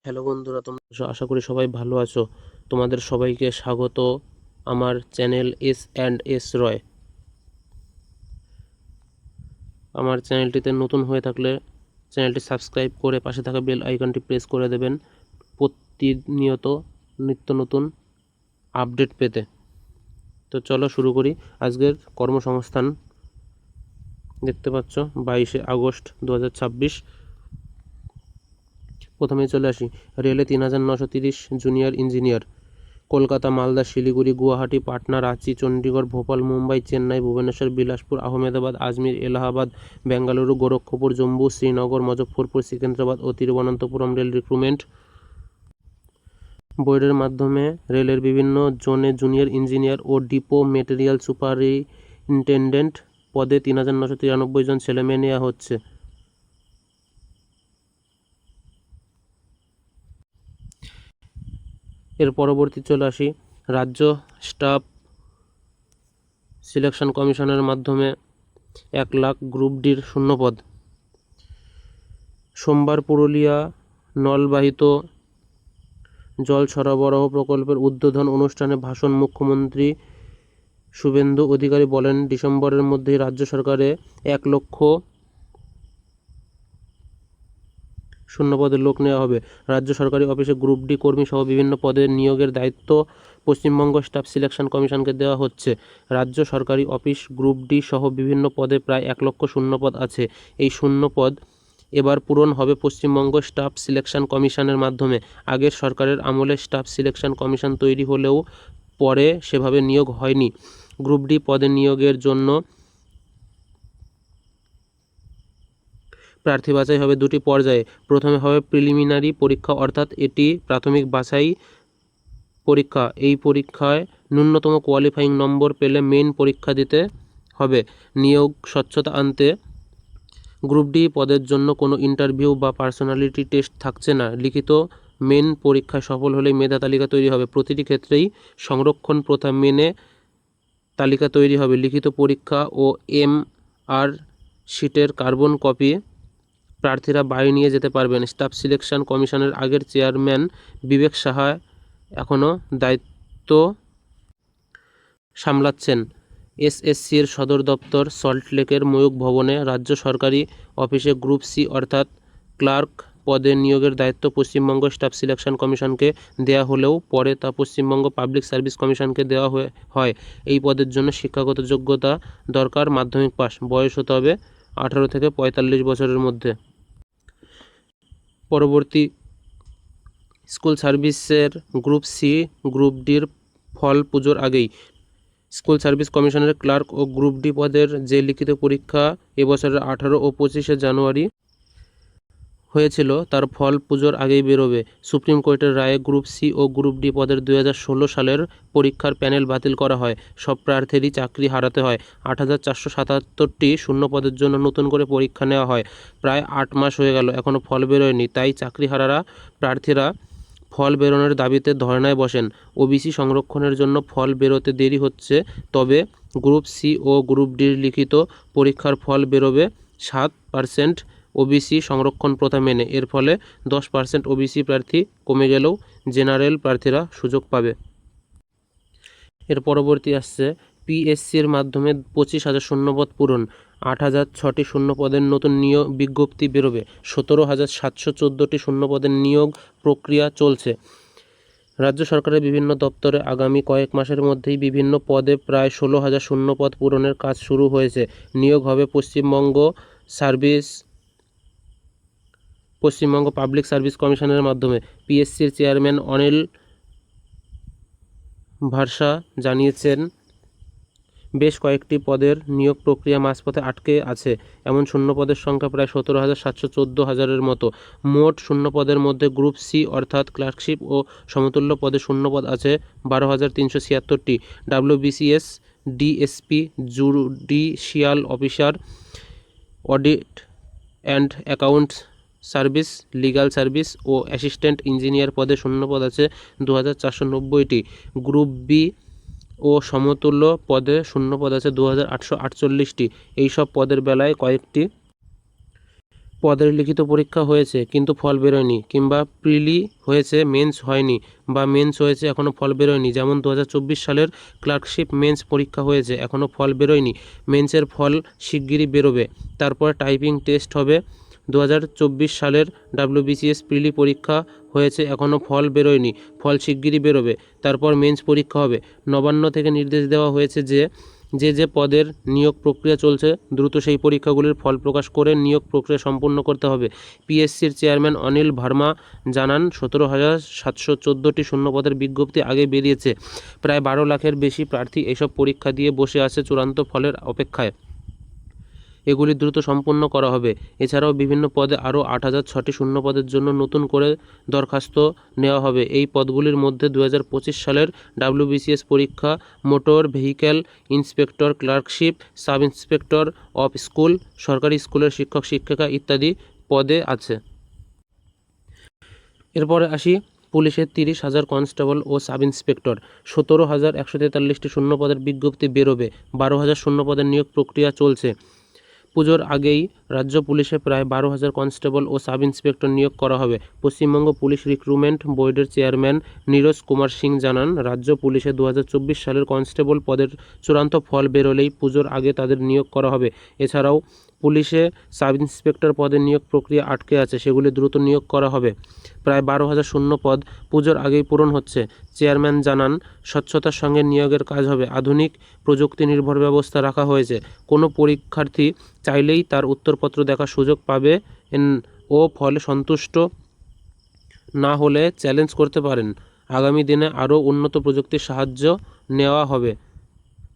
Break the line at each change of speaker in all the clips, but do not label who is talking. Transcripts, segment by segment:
Hello বন্ধুরা, তোমরা আশা করি সবাই ভালো আছো। তোমাদের সবাইকে স্বাগত আমার চ্যানেল এস রয়। আমার চ্যানেলটিতে নতুন হয়ে থাকলে চ্যানেলটি সাবস্ক্রাইব করে পাশে থাকা বেল আইকনটি প্রেস করে দেবেন প্রতিনিয়ত নিত্য নতুন আপডেট পেতে। তো চলো শুরু করি। আজকের কর্মসংস্থান দেখতে পাচ্ছ 22শে আগস্ট 2026। প্রথমেই চলে আসি। রেলে 3930 জুনিয়র ইঞ্জিনিয়ার। কলকাতা, মালদা, শিলিগুড়ি, গুয়াহাটি, পাটনা, রাঁচি, চণ্ডীগড়, ভোপাল, মুম্বাই, চেন্নাই, ভুবনেশ্বর, বিলাসপুর, আহমেদাবাদ, আজমির, এলাহাবাদ, বেঙ্গালুরু, গোরক্ষপুর, জম্মু, শ্রীনগর, মুজফ্ফরপুর, সিকিন্দ্রাবাদ ও তিরুবনন্তপুরম রেল রিক্রুটমেন্ট বোর্ডের মাধ্যমে রেলের বিভিন্ন জোনে জুনিয়র ইঞ্জিনিয়ার ও ডিপো মেটেরিয়াল সুপারিনটেনডেন্ট পদে 3993 জন ছেলেমেয়ে নেওয়া হচ্ছে। এর পরবর্তী চলে আসি। রাজ্য স্টাফ সিলেকশন কমিশনের মাধ্যমে 1 লাখ গ্রুপ ডির শূন্যপদ। সোমবার পুরুলিয়া নলবাহিত জল সরবরাহ প্রকল্পের উদ্বোধন অনুষ্ঠানে ভাষণ মুখ্যমন্ত্রী শুভেন্দু অধিকারী বলেন, ডিসেম্বরের মধ্যেই রাজ্য সরকারে 1 লক্ষ শূন্যপদের লোক নেওয়া হবে। রাজ্য সরকারি অফিসে গ্রুপ ডি কর্মী সহ বিভিন্ন পদে নিয়োগের দায়িত্ব পশ্চিমবঙ্গ স্টাফ সিলেকশন কমিশনকে দেওয়া হচ্ছে। রাজ্য সরকারি অফিস গ্রুপ ডি সহ বিভিন্ন পদে প্রায় 1 লক্ষ শূন্যপদ আছে। এই শূন্যপদ এবার পূরণ হবে পশ্চিমবঙ্গ স্টাফ সিলেকশন কমিশনের মাধ্যমে। আগের সরকারের আমলে স্টাফ সিলেকশন কমিশন তৈরি হলেও পরে সেভাবে নিয়োগ হয়নি। গ্রুপ ডি পদে নিয়োগের জন্য প্রার্থী বাছাই হবে 2টি পর্যায়ে। প্রথমে হবে প্রিলিমিনারি পরীক্ষা, অর্থাৎ এটি প্রাথমিক বাছাই পরীক্ষা। এই পরীক্ষায় ন্যূনতম কোয়ালিফাইং নম্বর পেলে মেইন পরীক্ষা দিতে হবে। নিয়োগ স্বচ্ছতা আনতে গ্রুপ ডি পদের জন্য কোনো ইন্টারভিউ বা পার্সোনালিটি টেস্ট থাকছে না। লিখিত মেন পরীক্ষায় সফল হলেই মেধা তালিকা তৈরি হবে। প্রতিটি ক্ষেত্রেই সংরক্ষণ প্রথা মেনে তালিকা তৈরি হবে। লিখিত পরীক্ষা ও MR শিটের কার্বন কপি প্রার্থীরা বাড়ি নিয়ে যেতে পারবেন। স্টাফ সিলেকশন কমিশনের আগের চেয়ারম্যান বিবেক সাহা এখনও দায়িত্ব সামলাচ্ছেন। SSCর সদর দপ্তর সল্টলেকের ময়ূখ ভবনে। রাজ্য সরকারি অফিসে গ্রুপ সি অর্থাৎ ক্লার্ক পদে নিয়োগের দায়িত্ব পশ্চিমবঙ্গ স্টাফ সিলেকশন কমিশনকে দেওয়া হলেও পরে তা পশ্চিমবঙ্গ পাবলিক সার্ভিস কমিশনকে দেওয়া হয়। এই পদের জন্য শিক্ষাগত যোগ্যতা দরকার, মাধ্যমিক পাস। বয়স হতে হবে 18 থেকে 45 বছরের মধ্যে। পরবর্তী স্কুল সার্ভিসের গ্রুপ সি গ্রুপ ডির ফল পুজোর আগেই। স্কুল সার্ভিস কমিশনের ক্লার্ক ও গ্রুপ ডি পদের যে লিখিত পরীক্ষা এবছরের 18 ও 25শে জানুয়ারি হয়েছিল তার ফল পুজোর আগেই বেরোবে। সুপ্রিম কোর্টের রায়ে গ্রুপ সি ও গ্রুপ ডি পদের 2016 সালের পরীক্ষার প্যানেল বাতিল করা হয়। সব প্রার্থীরই চাকরি হারাতে হয়। 8477টি শূন্য পদের জন্য নতুন করে পরীক্ষা নেওয়া হয়। প্রায় 8 মাস হয়ে গেল, এখনও ফল বেরোয়নি। তাই চাকরিহারা প্রার্থীরা ফল বেরোনোর দাবিতে ধর্নায় বসেন। ওবিসি সংরক্ষণের জন্য ফল বেরোতে দেরি হচ্ছে, তবে গ্রুপ সি ও গ্রুপ ডির লিখিত পরীক্ষার ফল বেরোবে 7% ওবিসি সংরক্ষণ প্রথা মেনে। এর ফলে 10% ওবিসি প্রার্থী কমে গেলেও জেনারেল প্রার্থীরা সুযোগ পাবে। এর পরবর্তী আসছে পিএসসির মাধ্যমে 25,000 শূন্যপদ পূরণ। 8,006টি শূন্যপদের নতুন নিয়োগ বিজ্ঞপ্তি বেরোবে। 17,714টি শূন্যপদের নিয়োগ প্রক্রিয়া চলছে। রাজ্য সরকারের বিভিন্ন দপ্তরে আগামী কয়েক মাসের মধ্যেই বিভিন্ন পদে প্রায় 16,000 শূন্যপদ পূরণের কাজ শুরু হয়েছে। নিয়োগ হবে পশ্চিমবঙ্গ পাবলিক সার্ভিস কমিশনের মাধ্যমে। পিএসসির চেয়ারম্যান অনিল ভার্সা জানিয়েছেন, বেশ কয়েকটি পদের নিয়োগ প্রক্রিয়া মাঝপথে আটকে আছে। এমন শূন্যপদের সংখ্যা প্রায় 17,714 মতো। মোট শূন্যপদের মধ্যে গ্রুপ সি অর্থাৎ ক্লার্কশিপ ও সমতুল্য পদে শূন্যপদ আছে 12,376টি। WBCS, DSP, judicial officer, audit and accounts service, legal service ও অ্যাসিস্ট্যান্ট ইঞ্জিনিয়ার পদে শূন্যপদ আছে 2,490টি। গ্রুপ বি ও সমতুল্য পদে শূন্যপদ আছে 2,848টি। এইসব পদের বেলায় কয়েকটি পদের লিখিত পরীক্ষা হয়েছে কিন্তু ফল বেরোয়নি, কিংবা প্রিলি হয়েছে মেন্স হয়নি, বা মেন্স হয়েছে এখনও ফল বেরোয়নি। যেমন 2024 সালের ক্লার্কশিপ মেন্স পরীক্ষা হয়েছে, এখনও ফল বেরোয়নি, মেন্সের ফল শিগগিরই বেরোবে। তারপর টাইপিং টেস্ট হবে। 2024 সালের WBCS প্রিলি পরীক্ষা হয়েছে, এখনও ফল বেরোয়নি, ফল শিগগিরই বেরোবে। তারপর মেন্স পরীক্ষা হবে। নবান্ন থেকে নির্দেশ দেওয়া হয়েছে যে যে পদের নিয়োগ প্রক্রিয়া চলছে দ্রুত সেই পরীক্ষাগুলির ফল প্রকাশ করে নিয়োগ প্রক্রিয়া সম্পূর্ণ করতে হবে। পিএসসির চেয়ারম্যান অনিল ভার্মা জানান, 17,714টি শূন্যপদের বিজ্ঞপ্তি আগে বেরিয়েছে। প্রায় 12 লাখের বেশি প্রার্থী এসব পরীক্ষা দিয়ে বসে আছে চূড়ান্ত ফলের অপেক্ষায়। এগুলি দ্রুত সম্পন্ন করা হবে। এছাড়াও বিভিন্ন পদে আরও 8,006টি শূন্যপদের জন্য নতুন করে দরখাস্ত নেওয়া হবে। এই পদগুলির মধ্যে 2025 সালের WBCS পরীক্ষা, motor vehicle inspector, clerkship, sub inspector of school, সরকারি স্কুলের শিক্ষক শিক্ষিকা ইত্যাদি পদে আছে। এরপরে আসি পুলিশের 30,000 কনস্টেবল ও সাব ইন্সপেক্টর। 17,143টি শূন্যপদের বিজ্ঞপ্তি বেরোবে। 12,000 শূন্যপদের নিয়োগ প্রক্রিয়া চলছে। পুজোর আগেই রাজ্য পুলিশে প্রায় 12,000 কনস্টেবল ও সাব ইন্সপেক্টর নিয়োগ করা হবে। পশ্চিমবঙ্গ পুলিশ রিক্রুটমেন্ট বোর্ডের চেয়ারম্যান নীরজ কুমার সিং জানান, রাজ্য পুলিশে 2024 সালের কনস্টেবল পদের চূড়ান্ত ফল বেরোলেই পুজোর আগে তাদের নিয়োগ করা হবে। এছাড়াও পুলিশে সাব ইন্সপেক্টর পদের নিয়োগ প্রক্রিয়া আটকে আছে, সেগুলি দ্রুত নিয়োগ করা হবে। প্রায় 12,000 শূন্য পদ পুজোর আগেই পূরণ হচ্ছে। চেয়ারম্যান জানান, স্বচ্ছতার সঙ্গে নিয়োগের কাজ হবে। আধুনিক প্রযুক্তি নির্ভর ব্যবস্থা রাখা হয়েছে। কোনো পরীক্ষার্থী চাইলেই তার উত্তরপত্র দেখার সুযোগ পাবে ও ফলে সন্তুষ্ট না হলে চ্যালেঞ্জ করতে পারেন। আগামী দিনে আরও উন্নত প্রযুক্তির সাহায্য নেওয়া হবে।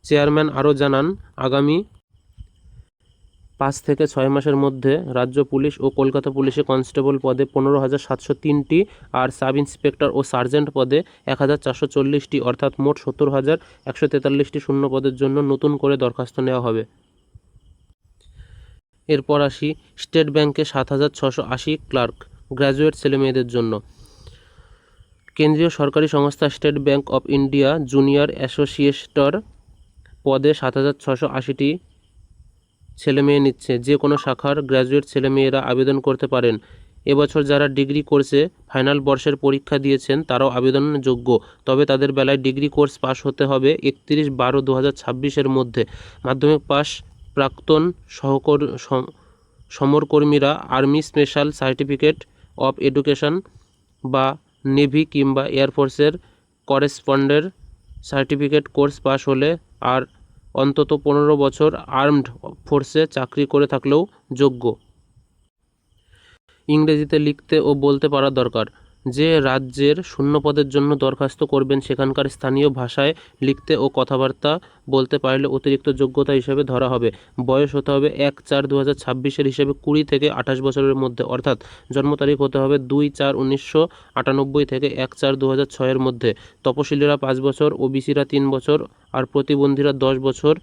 চেয়ারম্যান আরও জানান, আগামী 5 থেকে 6 মাসের মধ্যে রাজ্য পুলিশ ও কলকাতা পুলিশে কনস্টেবল পদে 15,703টি আর সাব ইন্সপেক্টর ও সার্জেন্ট পদে 1,440টি অর্থাৎ মোট 70,143টি শূন্য পদের জন্য নতুন করে দরখাস্ত নেওয়া হবে। এরপর আসি স্টেট ব্যাংকে 7,680 ক্লার্ক গ্র্যাজুয়েট ছেলেমেয়েদের জন্য। কেন্দ্রীয় সরকারি সংস্থা State Bank of India junior অ্যাসোসিয়েটর পদে 7,680টি ছেলেমেয়ে নিচ্ছে। যে কোনো শাখার গ্র্যাজুয়েট ছেলেমেয়েরা আবেদন করতে পারেন। এবছর যারা ডিগ্রি কোর্সে ফাইনাল বর্ষের পরীক্ষা দিয়েছেন তারাও আবেদনের যোগ্য, তবে তাদের বেলায় ডিগ্রি কোর্স পাশ হতে হবে 31/12/2026 মধ্যে। মাধ্যমিক পাশ প্রাক্তন সমরকর্মীরা army special certificate of education বা নেভি কিংবা এয়ারফোর্সের করেসপন্ডের সার্টিফিকেট কোর্স পাশ হলে আর অন্তত 15 বছর আর্মড ফোর্সে চাকরি করে থাকলেও যোগ্য। ইংরেজিতে লিখতে ও বলতে পারা দরকার। যে রাজ্যের শূন্যপদের জন্য দরখাস্ত করবেন সেখানকার স্থানীয় ভাষায় লিখতে ও কথাবার্তা বলতে পারলে অতিরিক্ত যোগ্যতা হিসেবে ধরা হবে। বয়স হতে হবে 1/4/2026 হিসেবে 20 থেকে 28 বছরের মধ্যে, অর্থাৎ জন্ম তারিখ হতে হবে 2/4/1998 থেকে 1/4/2006 মধ্যে। তপশিলীরা 5 বছর, ওবিসিরা 3 বছর আর প্রতিবন্ধীরা 10 বছর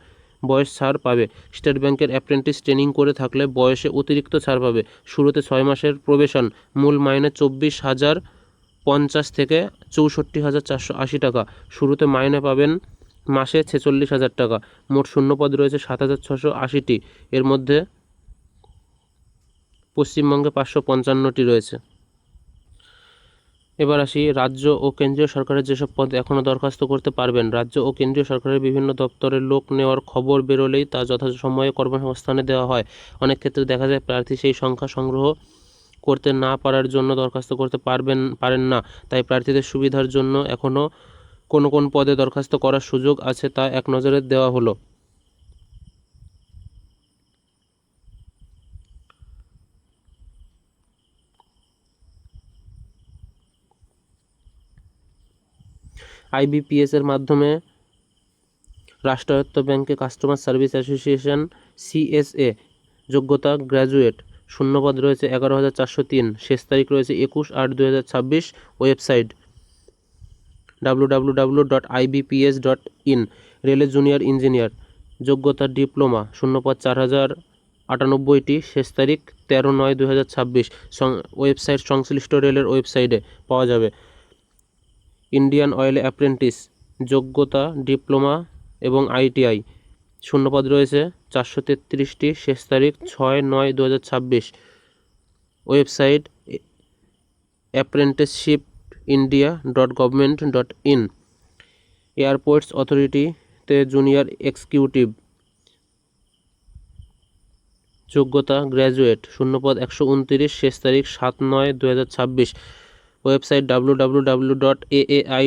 বয়স ছাড় পাবে। স্টেট ব্যাংকের অ্যাপ্রেন্টিস ট্রেনিং করে থাকলে বয়সে অতিরিক্ত ছাড় পাবে। শুরুতে 6 মাসের প্রবেশন, মূল মাইনে 24,050 থেকে 64,480 টাকা। শুরুতে মাইনে পাবেন মাসে 46,000 টাকা। মোট শূন্যপদ রয়েছে 7,680টি, এর মধ্যে পশ্চিমবঙ্গে 555টি রয়েছে। এবার আসি রাজ্য ও কেন্দ্রীয় সরকারের যেসব পদ এখনও দরখাস্ত করতে পারবেন। রাজ্য ও কেন্দ্রীয় সরকারের বিভিন্ন দপ্তরে লোক নেওয়ার খবর বেরোলেই তা যথাসময়ে কর্মসংস্থানে দেওয়া হয়। অনেক ক্ষেত্রে দেখা যায় প্রার্থী সেই সংখ্যা সংগ্রহ করতে না পারার জন্য দরখাস্ত করতে পারেন না। তাই প্রার্থীদের সুবিধার জন্য এখনও কোন পদে দরখাস্ত করার সুযোগ আছে তা এক নজরে দেওয়া হলো। IBPS এর মাধ্যমে রাষ্ট্রায়ত্ত ব্যাংকে কাস্টমার সার্ভিস অ্যাসোসিয়েশন CSA যোগ্যতা গ্র্যাজুয়েট। শূন্যপদ রয়েছে 11,403, শেষ তারিখ রয়েছে 21/8/2026। Website www.ibps.in। রেলে জুনিয়র ইঞ্জিনিয়ার যোগ্যতা ডিপ্লোমা। শূন্যপদ 4,098টি, শেষ তারিখ 13/9/2026। ওয়েবসাইট সংশ্লিষ্ট রেলের ওয়েবসাইটে পাওয়া যাবে। ইন্ডিয়ান অয়েল অ্যাপ্রেন্টিস যোগ্যতা ডিপ্লোমা এবং ITI। শূন্যপদ রয়েছে 433টি, শেষ তারিখ 6/9/2026। Website apprenticeshipindia.government.in। এয়ারপোর্টস অথরিটিতে জুনিয়র এক্সিকিউটিভ, যোগ্যতা গ্র্যাজুয়েট, শূন্যপদ 129, শেষ তারিখ 7/9/2026। Website www.aai.aero।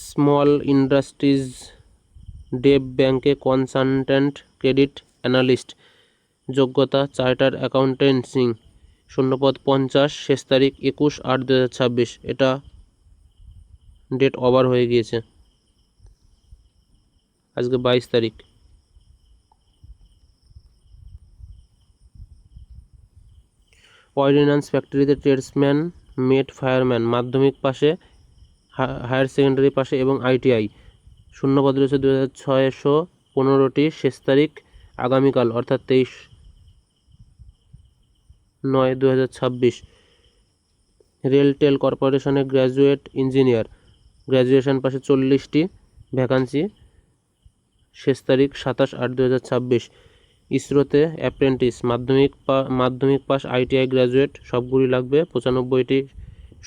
Small industries dev ব্যাংকে কনসালট্যান্ট ক্রেডিট অ্যানালিস্ট, যোগ্যতা চার্টার্ড অ্যাকাউন্টেন্সি, শূন্যপদ 50, শেষ তারিখ 21/8/2026। এটা ডেট ওভার হয়ে গিয়েছে, আজকে 22 তারিখ। অর্ডিন্যান্স ফ্যাক্টরিতে ট্রেডসম্যান, মেট, ফায়ারম্যান, মাধ্যমিক পাশে, হায়ার সেকেন্ডারি পাশে এবং ITI। শূন্যপদ রয়েছে 2615টি, শেষ তারিখ আগামীকাল অর্থাৎ 23/9/2026। রেলটেল কর্পোরেশনে গ্র্যাজুয়েট ইঞ্জিনিয়ার, গ্র্যাজুয়েশন পাশে 40টি ভ্যাকান্সি, শেষ তারিখ 27/8/2026। ইসরোতে অ্যাপ্রেন্টিস, মাধ্যমিক পাস, ITI গ্র্যাজুয়েট সবগুলি লাগবে, 95টি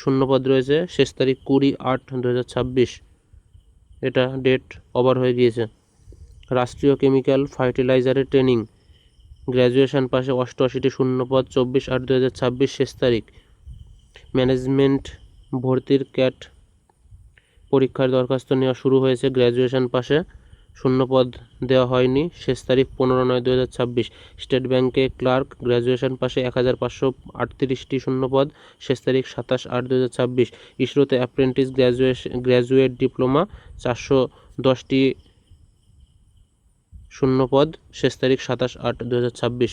শূন্যপদ রয়েছে, শেষ তারিখ 20/8/2026। এটা ডেট ওভার হয়ে গিয়েছে। রাষ্ট্রীয় কেমিক্যাল ফার্টিলাইজারের ট্রেনিং, গ্র্যাজুয়েশন পাশে 88টি শূন্যপদ, 24/8/2026, শেষ তারিখ। ম্যানেজমেন্ট ভর্তির ক্যাট পরীক্ষার দরখাস্ত নেওয়া শুরু হয়েছে, গ্র্যাজুয়েশন পাশে, শূন্যপদ দেওয়া হয়নি, শেষ তারিখ 15/9/2026। স্টেট ব্যাংকে ক্লার্ক, গ্র্যাজুয়েশন পাশে 1538টি শূন্যপদ, শেষ তারিখ 27/8/2026। ইসরোতে অ্যাপ্রেন্টিস গ্র্যাজুয়েট ডিপ্লোমা 410টি শূন্যপদ, শেষ তারিখ 27/8/2026।